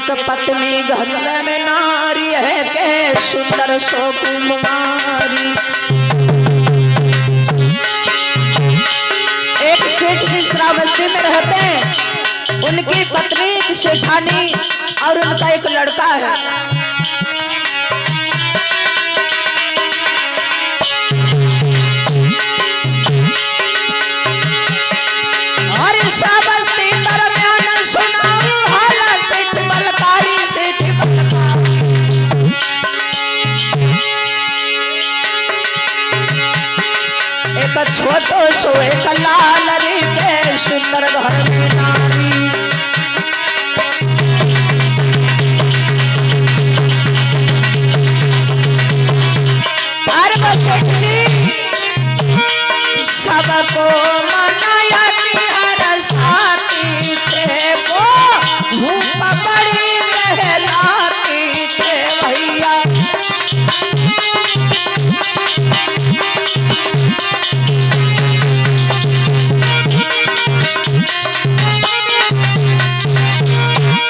एक पत्नी गंध में नारी है के सुंदर सो कुमारी। एक सेठ जी श्रावस्ती में रहते हैं, उनकी पत्नी एक सेठानी और उनका एक लड़का है। और श्रावस्ती दरमियान सुनाऊं हाला सेठ बलकारी सेठ बलकारी। एक छोटो सो एक लाल री के सुंदर घर में नारी। सेठ जी सबको मनाया हर साथी थे वो धूप बड़ी कहलाती थे भैया।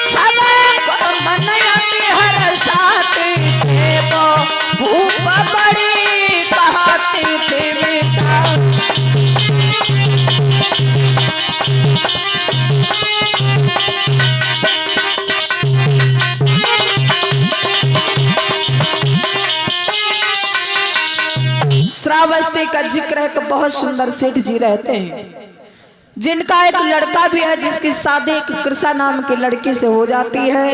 सबको मनाया हर साथी थे वो धूप बड़ी थी बेटा। श्रावस्ती का जिक्र है कि बहुत सुंदर सेठ जी रहते हैं, जिनका एक लड़का भी है जिसकी शादी एक कृषा नाम की लड़की से हो जाती है।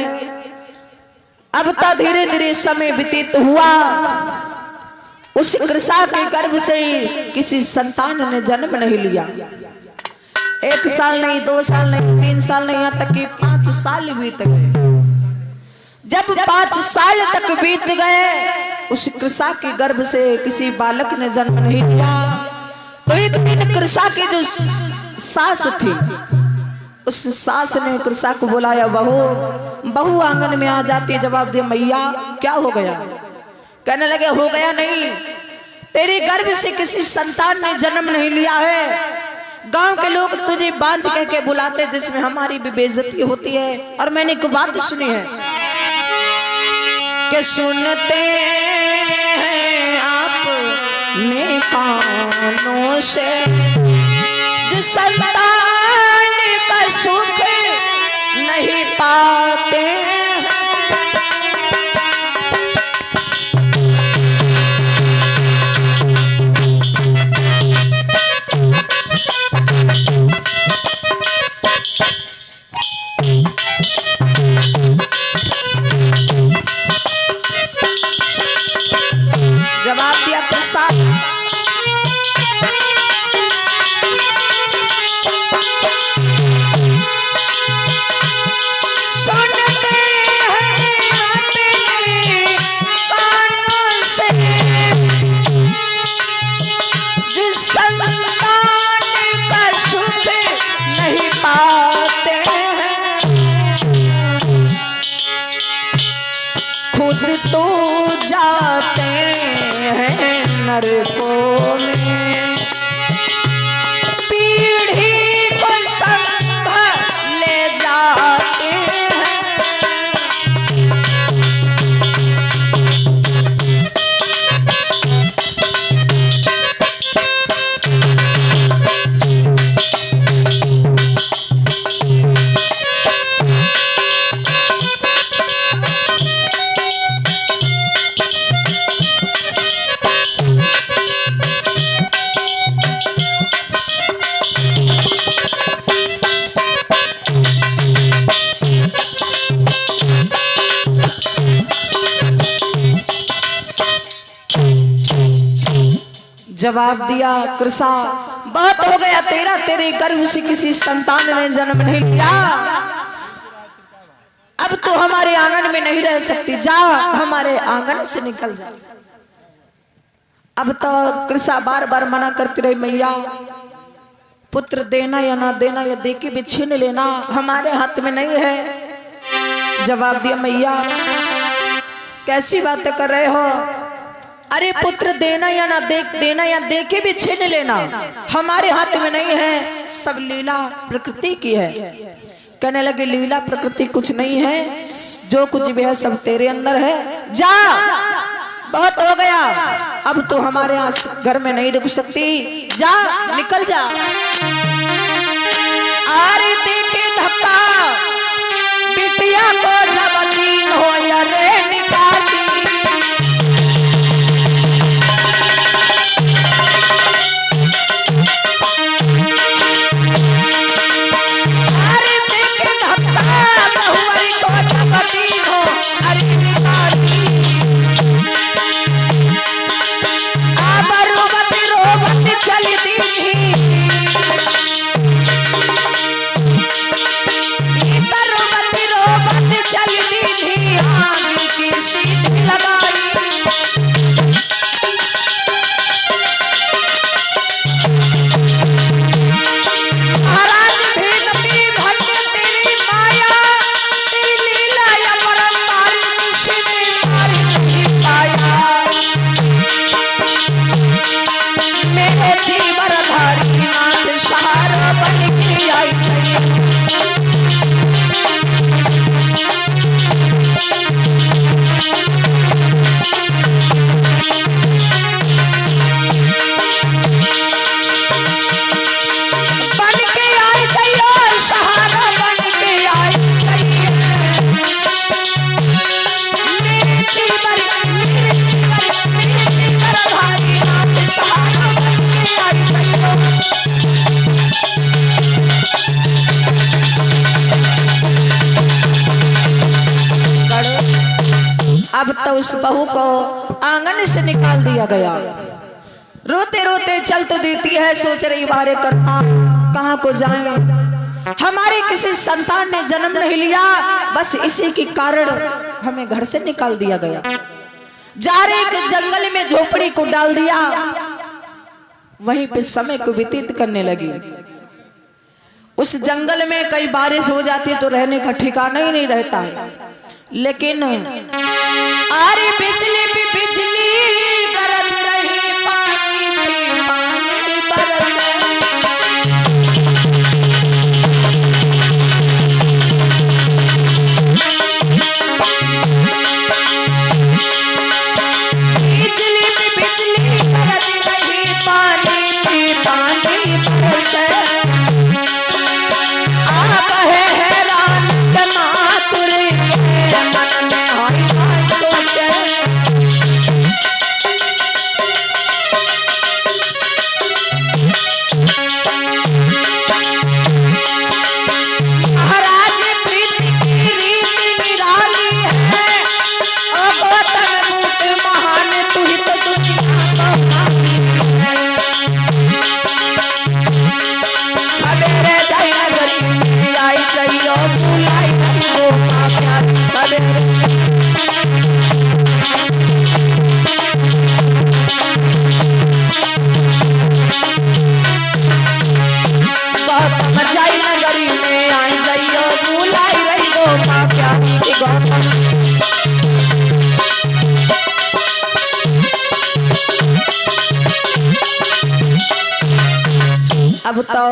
अब तो धीरे धीरे समय व्यतीत हुआ, उस कृषा के गर्भ से किसी संतान ने जन्म नहीं लिया। 1 साल नहीं, 2 साल नहीं, 3 साल नहीं, यहाँ तक कि 5 साल बीत गए। जब 5 साल तक बीत गए, उस कृषा के गर्भ से किसी बालक ने जन्म नहीं लिया। तो एक दिन कृषा की जो सास थी, उस सास ने कृषा को बुलाया, बहू आंगन में आ जाती। जवाब दिया, मैया क्या हो गया? कहने लगे, हो गया नहीं, तेरी गर्भ से किसी संतान ने जन्म नहीं लिया है। गांव के लोग तुझे बांझ कह के बुलाते, जिसमें हमारी भी बेइज्जती होती है। और मैंने एक बात सुनी है कि सुनते हैं आपने कानों से जो संतान का सुख नहीं पाते हैं। जवाब दिया प्रसाद। सुनते हैं अपने कानों से जिस संतान का सुख नहीं पाते हैं, खुद तो जाते नरकों में, पीढ़ी को संभाल ले जाते हैं। जवाब दिया कृषा, बहुत हो गया तेरा, तेरे गर्भ से किसी संतान ने जन्म नहीं लिया। अब तो हमारे आंगन में नहीं रह सकती, जा हमारे आंगन से निकल जा। अब तो कृषा बार बार मना करती रही, मैया पुत्र देना या ना देना या देके भी छीन लेना हमारे हाथ में नहीं है। जवाब दिया, मैया कैसी बातें कर रहे हो? अरे पुत्र देना या ना देना या देके भी छीन लेना हमारे हाथ में नहीं है, सब लीला प्रकृति की है। कहने लगे लीला प्रकृति कुछ नहीं है, जो कुछ भी है सब तेरे अंदर है। जा, बहुत हो गया, अब तो हमारे यहाँ घर में नहीं रुक सकती, जा निकल जा। आरे देखे धक्का बिटिया को जब दीन हो या रे निकाली। अरे देखे धक्का बहुवरी को जब दीन हो अरे निकाली। अब रोबती रोबती चली दी अब तो उस बहू को आंगन से निकाल दिया गया। रोते रोते चल तो देती है, सोच रही बारे करता कहाँ को जाए, हमारे किसी संतान ने जन्म नहीं लिया, बस इसी के कारण हमें घर से निकाल दिया गया। जा रहे एक जंगल में झोपड़ी को डाल दिया, वहीं पे समय को व्यतीत करने लगी। उस जंगल में कई बारिश हो जाती तो रहने का ठिकाना ही नहीं रहता है, लेकिन आरे बिजली भी बिजली गरज रही, पानी भी पानी बरसे। बिजली भी बिजली गरज रही, पानी भी पानी बरसे। आप है हैरान मातुरे मन में हाय हाय सोचे। महाराज प्रीति की रीति निराली है, ओ गौतम रूप महान तू ही तो दुनिया है। सवेरे जाई नगरी आई चाहिए बुलाई वो प्यार सवेरे। गौतम जाई नगरी में आई जाइयो बुलाई रही वो प्यार गौतम। अब तो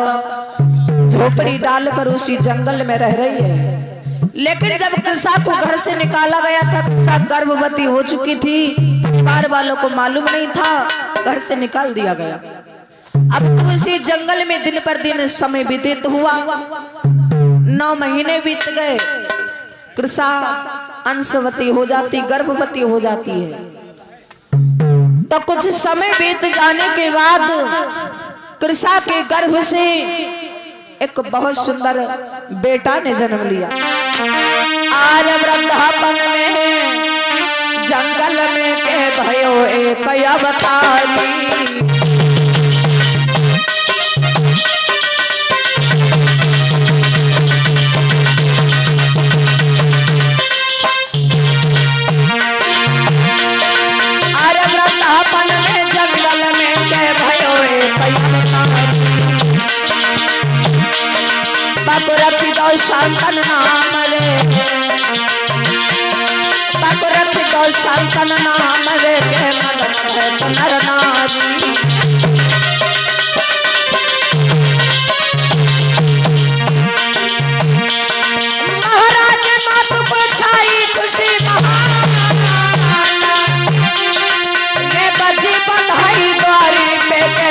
झोपड़ी डालकर उसी जंगल में रह रही है, लेकिन जब कृषा को घर से निकाला गया था, कृषा गर्भवती हो चुकी थी, परिवार वालों को मालूम नहीं था, घर से निकाल दिया गया। अब तो उसी जंगल में दिन पर दिन समय व्यतीत हुआ, 9 महीने बीत गए, कृषा अंशवती हो जाती, गर्भवती हो जाती है। तो कुछ समय बीत जाने के बाद कृषा के गर्भ से एक बहुत सुंदर बेटा ने जन्म लिया। आज वृद्धापन में जंगल में के भयो एक अवतारी। आज वृद्धापन में जंगल में के भयो एक अवतारी। बाको रखी दो संतन नाम रे, बाको रखी दो संतन नाम रे, के मगन है तो नर नारी।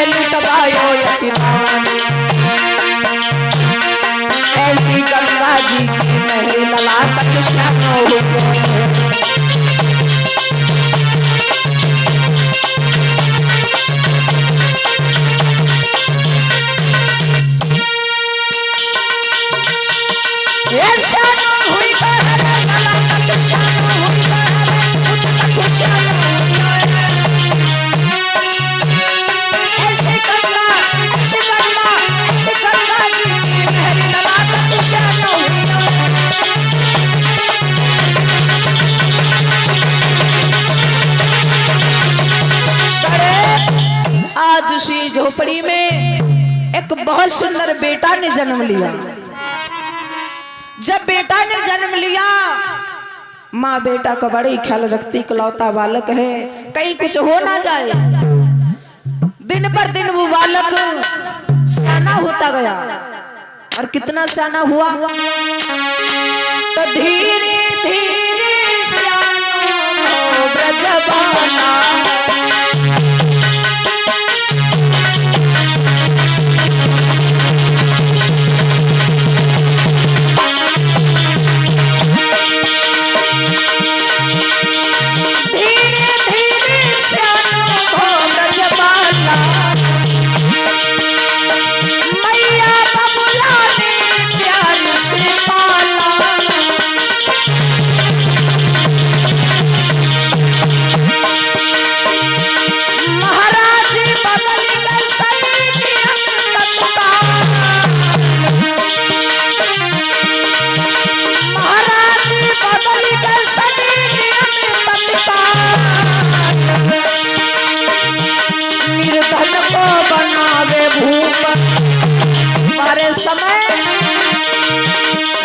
लुटवायो यतिमान। ऐसी गंगा जी की महल लला कछ श्याम हो। आज उसी झोपड़ी में एक बहुत सुंदर बेटा ने जन्म लिया। जब बेटा ने जन्म लिया, माँ बेटा का बड़ी ख्याल रखती, इकलौता बालक है, कहीं कुछ हो ना जाए। दिन पर दिन वो बालक सियाना होता गया। और कितना सियाना हुआ, तो धीरे धीरे सियाना हो ब्रजबाना।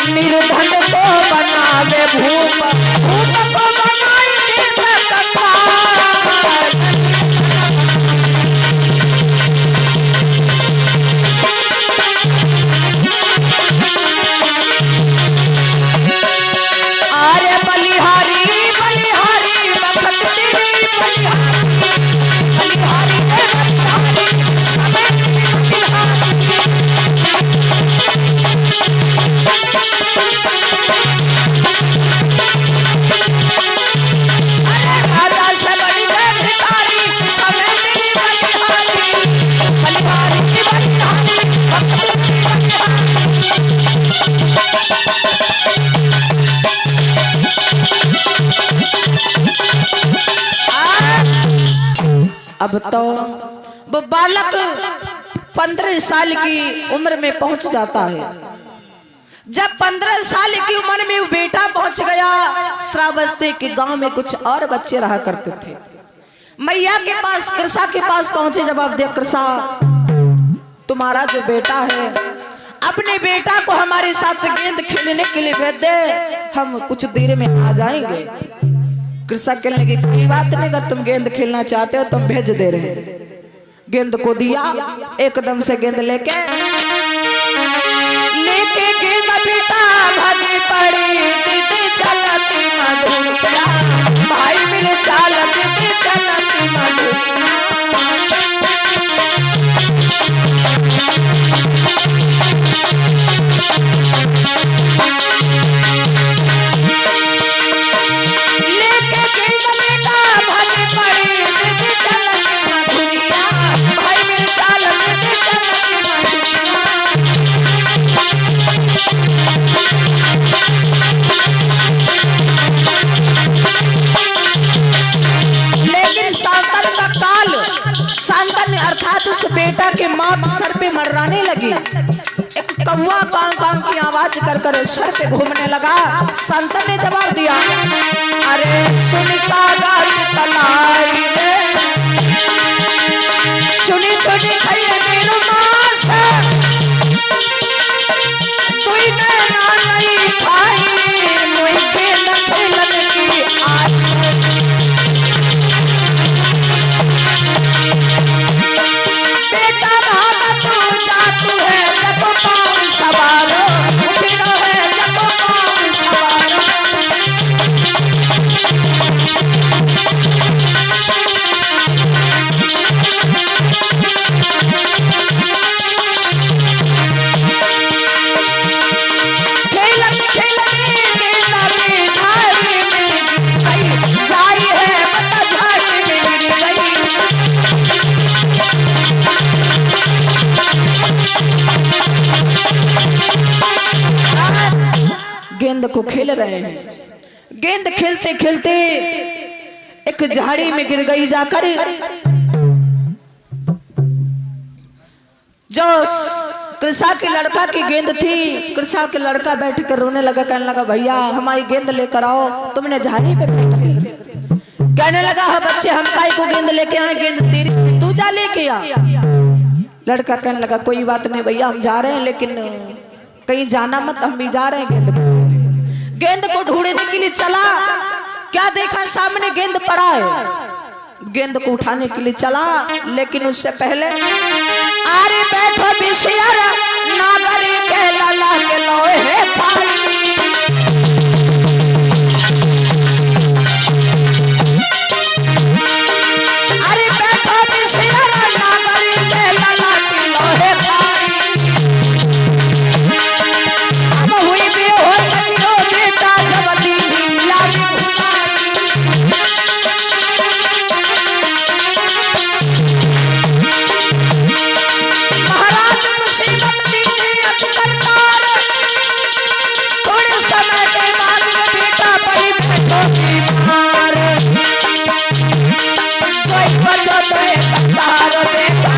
निर्धन को बनावे भूप, भूप को बनाए अरे बलिहारी बलिहारी वक्त तेरी बलिहारी बलिहारी बलिहारी समय अब तो वो बालक 15 साल की उम्र में पहुंच जाता है। जब 15 साल की उम्र में वो बेटा पहुंच गया, श्रावस्ती के गांव में कुछ और बच्चे रहा करते थे। मैया के पास, कृषा के पास पहुंचे। जब आप देख, कृषा तुम्हारा जो बेटा है, अपने बेटा को हमारे साथ गेंद खेलने के लिए भेज दे, हम कुछ देर में आ जाएंगे। कृषा कहने लगी, कोई बात नहीं, अगर तुम गेंद खेलना चाहते हो तुम भेज दे रहे। गेंद को दिया, एकदम से गेंद लेके गेंद बेटा भाजी पड़ी, दीदी चलती मधुरिया, भाई मिले चालत दीदी चलती मधुरिया। अर्थात उस बेटा के माथ सर पे मर्राने लगी। एक कौवा कां कां की आवाज कर कर सर पे घूमने लगा। संतन ने जवाब दिया, अरे सुन का गाछ तलाई रे, चुनी चुनी खाइए मेरू मांस, कोई ना नहीं खाई मुई के नखलन की आस। रहे हैं। गेंद खेलते खेलते एक झाड़ी में गिर गई जाकर। जो कृषा के लड़का की गेंद थी, कृषा के लड़का बैठ कर रोने लगा, कहने लगा भैया हमारी गेंद लेकर आओ, तुमने झाड़ी पे फेंक दी। कहने लगा हाँ बच्चे हम काई को गेंद लेके आए, गेंद तेरी तू जा लेके आ। लड़का कहने लगा कोई बात नहीं भैया हम जा रहे हैं, लेकिन कहीं जाना मत, हम भी जा रहे हैं। गेंद को ढूंढने के लिए चला, क्या देखा सामने गेंद पड़ा है। गेंद को उठाने के लिए चला, लेकिन उससे पहले अरे बैठो बिशियर नागरी के लाला के लोहे खाली। अरे बैठो बिशियर नागरी के लाला के लोहे खाली। अब हुई भी हो सकी हो बेटा जब दीदी लाली भुलाई। महाराज मुसीबत दीजिए करतार, थोड़े समय के बाद में बेटा पड़ी बैठो बीमार। सोई बचो तो एक सहारा बेटा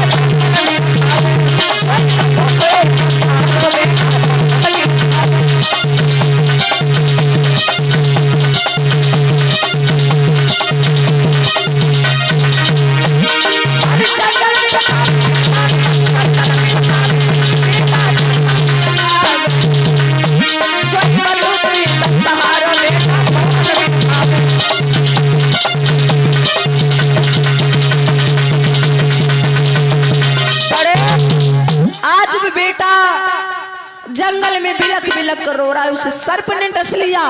जंगल में बिलक बिलक कर रो रहा है। उसे सर्प ने डस लिया,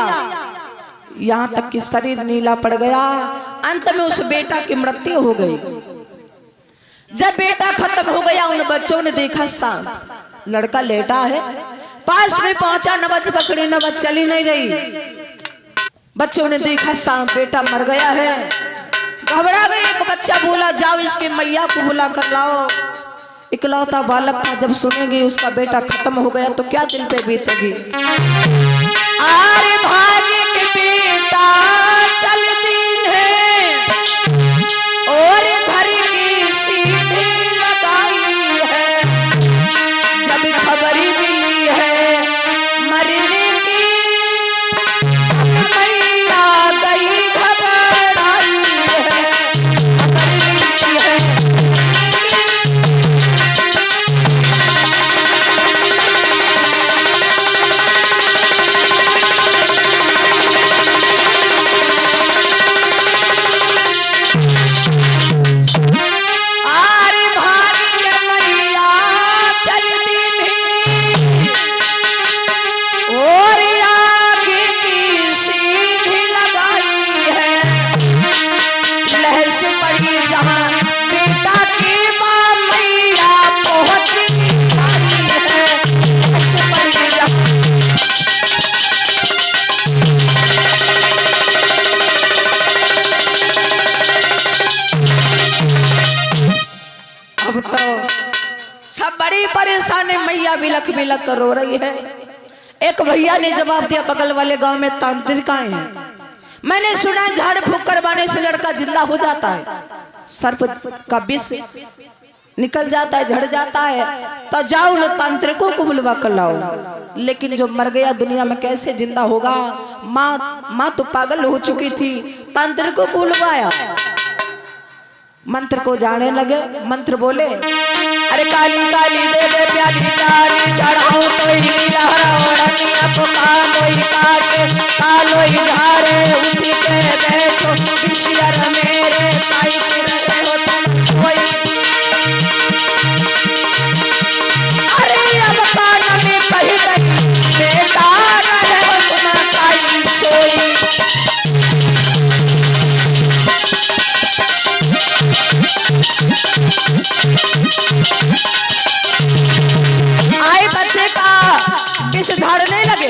यहाँ तक कि शरीर नीला पड़ गया। अंत में उस बेटा की मृत्यु हो गई। जब बेटा खत्म हो गया, उन बच्चों ने देखा सांप लड़का लेटा है। पास में पहुंचा, नबज पकड़ी, नबज चली नहीं रही। बच्चों ने देखा सांप बेटा मर गया है। घबरा गए। एक बच्चा बोला जाओ इसके मैया को बुला कर लाओ। इकलौता बालक था, जब सुनेगी उसका बेटा खत्म हो गया तो क्या दिल पे बीतेगी। आरे भाग्य के बेटा चल दिन है और घर की सीधी लगाई है। जब खबरी मिली है मरने की, मैया गई घबराई है। खबर मिली है परेशान है। मैया बिलख बिलख कर रो रही है। एक भैया ने जवाब दिया बगल वाले गांव में तांत्रिकाएं हैं, मैंने सुना झाड़ फूक करवाने से लड़का जिंदा हो जाता है, सर्प का विष निकल जाता है, झड़ जाता है। तो जाओ न तांत्रिकों को बुलवा कर लाओ। लेकिन जो मर गया दुनिया में कैसे जिंदा होगा। माँ तो पागल हो चुकी थी। तांत्रिकों को बुलवाया, मंत्र को जाने लगे। मंत्र बोले अरे काली काली दे दे प्याली काली, चढ़ाओ तो ही लहरा पुकारो ही काटे कालो ही धारे। उठी के बैठो विषयर मेरे ताई रहे हो तुम सोई। अरे अब कान में कही गई बेटा रहे हो तुम ताई सोई। आए बच्चे का विष धारने लगे।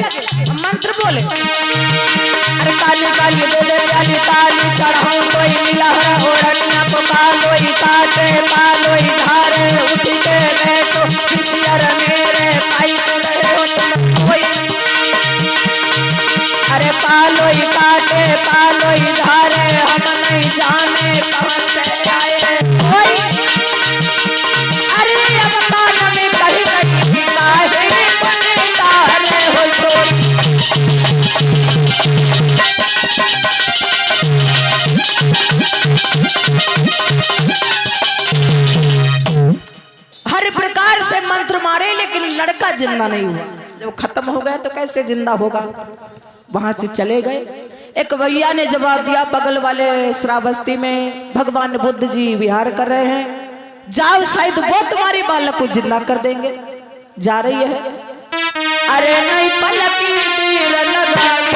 मंत्र बोले अरे काली काली दे दे प्याली काली, चढ़ाऊं कोई मिला ओढ़निया को कालो ही काटे कालो ही धारे। उठ के बैठो विषयर मेरे पाई को रहे हो तुम सोई। अरे कालोई काटे कालोई धारे, हम नहीं जाने कहां से आए कोई। अरे अब कान में कही कही काहे बने तारे हो सोई। हर प्रकार से मंत्र मारे लेकिन लड़का जिंदा नहीं हुआ। जब खत्म हो गया तो कैसे जिंदा होगा। वहां से चले गए। एक भैया ने जवाब दिया, बगल वाले श्रावस्ती में भगवान बुद्ध जी विहार कर रहे हैं, जाओ शायद वो तुम्हारी बालक को जिंदा कर देंगे। जा रही है, अरे नहीं पलकी देर लगाई,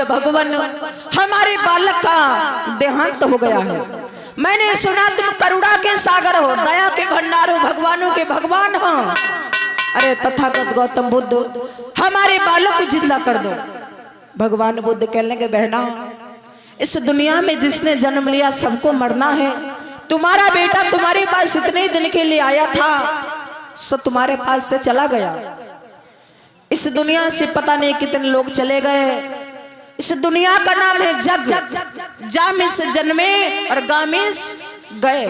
भगवान हमारे बालक का देहांत हो गया है। मैंने सुना तुम करुणा के सागर हो, दया के भंडार हो, भगवानों के भगवान हो। अरे तथागत गौतम बुद्ध हमारे बालक को जिंदा कर दो। भगवान बुद्ध कहने लगे, बहना इस दुनिया में जिसने जन्म लिया सबको मरना है। तुम्हारा बेटा तुम्हारे पास इतने दिन के लिए आया था, सो तुम्हारे पास से चला गया। इस दुनिया से पता नहीं कितने लोग चले गए। इस दुनिया का नाम है जग। जामिस जन्मे और गामिस गए।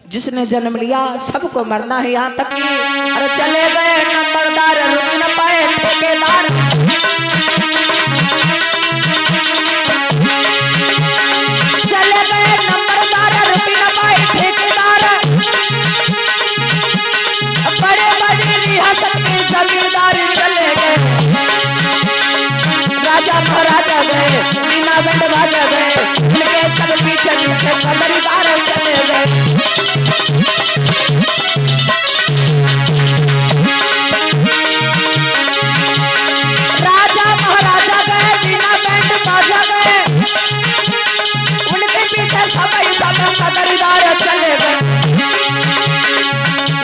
जिसने जन्म लिया सबको मरना है। यहाँ तक कि अरे चले गए नंबरदार, रुक न पाए ठेकेदार। चले गए नंबरदार, रुक न पाए ठेकेदार। बड़े बड़े रियासत के जमींदार चले गए। राजा महाराजा गए, बिना बैंड बाजा गए, उनके सब पीछे पीछे कदरीदार चले गए। राजा महाराजा गए, बिना बैंड बाजा गए, उनके पीछे सब कदरीदार चले गए।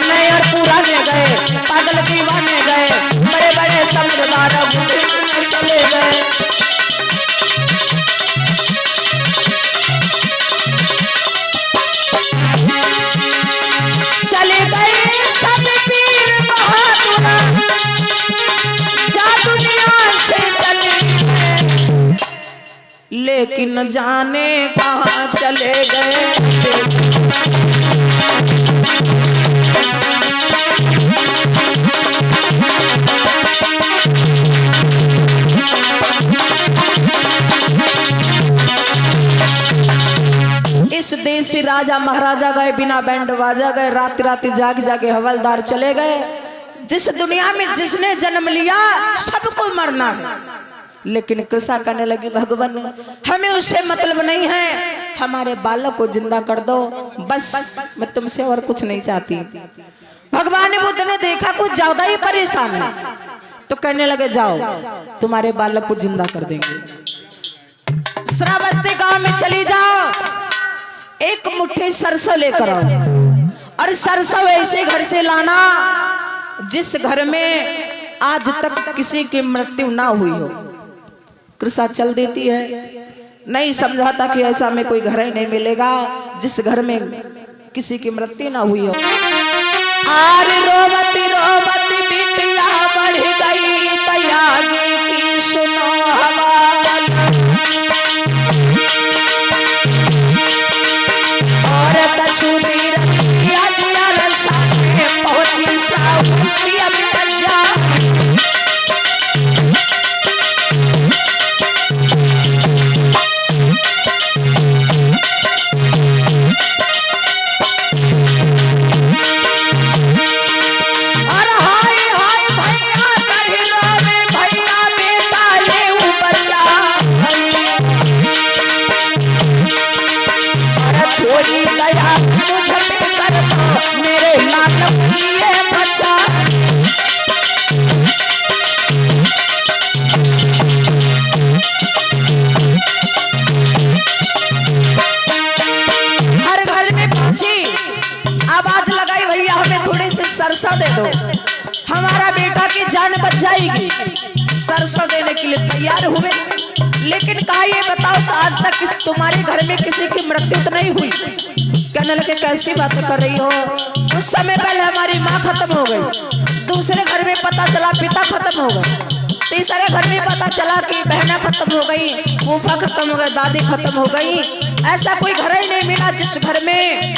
नए और पुराने गए, पागल दीवाने गए, बड़े बड़े समझदार चले गए। चले गए सब पीर बहादुर, जा दुनिया से चले गए, लेकिन न जाने कहाँ चले गए। इस देश से राजा महाराजा गए, बिना बैंड बाजा गए, रात रात जाग जागे हवलदार चले गए। जिस दुनिया में जिसने जन्म लिया सबको मरना है। लेकिन कृष्णा कहने लगी, भगवान हमें उससे मतलब नहीं है, हमारे बालक को जिंदा कर दो बस, मैं तुमसे और कुछ नहीं चाहती। भगवान बुद्ध ने देखा कुछ ज्यादा ही परेशान है, तो कहने लगे जाओ तुम्हारे बालक को जिंदा कर देंगे। श्रावस्ती गांव में चली जाओ, एक मुट्ठी सरसों लेकर आओ, और सरसों ऐसे घर से लाना जिस घर में आज तक किसी की मृत्यु ना हुई हो। कृष्णा चल देती है, नहीं समझाता कि ऐसा में कोई घर ही नहीं मिलेगा जिस घर में किसी की मृत्यु ना हुई हो। आर रोवती रोवती बिटिया बढ़ गई तैयारी की सुनो हवाल, और कछु देर आज यार सामने पहुंची साउस्ती अब बजा। सरसों दे दो, हमारा बेटा की जान बच जाएगी। सरसों देने के लिए तैयार हुए, लेकिन कहा ये बताओ तो आज तक तुम्हारे घर में किसी की मृत्यु तो नहीं हुई? कहने लगे कैसी बातें कर रही हो, कुछ समय पहले हमारी माँ खत्म हो गई, दूसरे घर में पता चला पिता खत्म हो गए, तीसरे घर में पता चला कि बहना खत्म हो गई, फूफा खत्म हो गए, दादी खत्म हो गई। ऐसा कोई घर ही नहीं मिला जिस घर में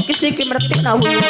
किसी की मृत्यु ना हुई।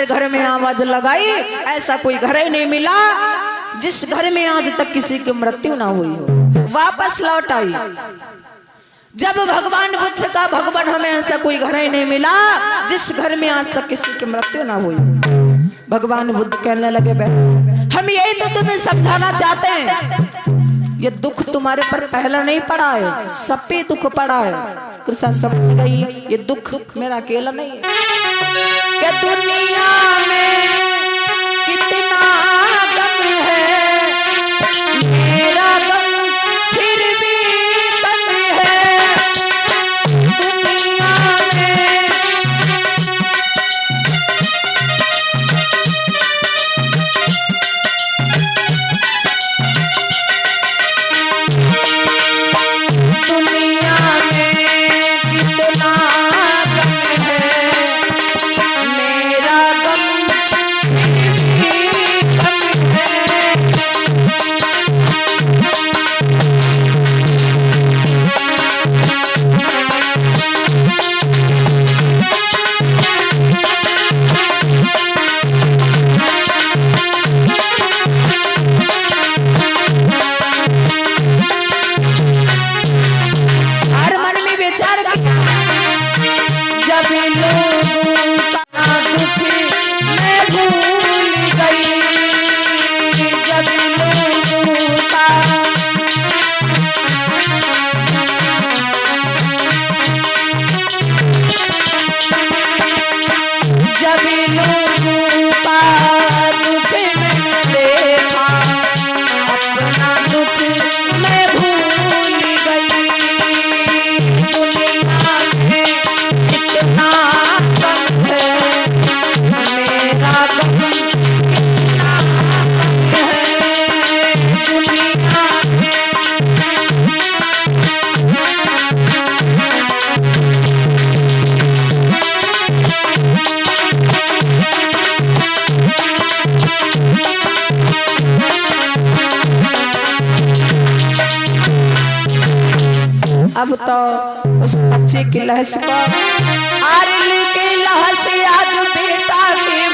घर में आवाज लगाई, ऐसा कोई घर ही नहीं मिला जिस घर में आज तक किसी की मृत्यु ना हुई हो। वापस लौट आई। जब भगवान बुद्ध से कहा भगवान हमें ऐसा कोई घर ही नहीं मिला जिस घर में आज तक किसी की मृत्यु ना हुई। भगवान बुद्ध कहने लगे हम यही तो तुम्हें समझाना चाहते हैं, ये दुख तुम्हारे पर पहला नहीं पड़ा है, सब पे दुख पड़ा है। कृष्ण समझ गई ये दुख मेरा अकेला नहीं है, कि दुनिया में कितना गम है, मेरा गम फिर भी कम है। दुनिया में दुनिया में कितना गम है, मेरा गम भी कम है। हर मन में विचार किया, जब लोगों का दुख मैं भूल गई, जब लोगों का जब लोगों का दुख मैंने देखा, अपना दुख मैं भूल गई। दुनिया में कितना गम है, मेरा गम कितना कम है। दुनिया में अब तो उस बच्चे की लहस को आरली की लहस आज बेटा की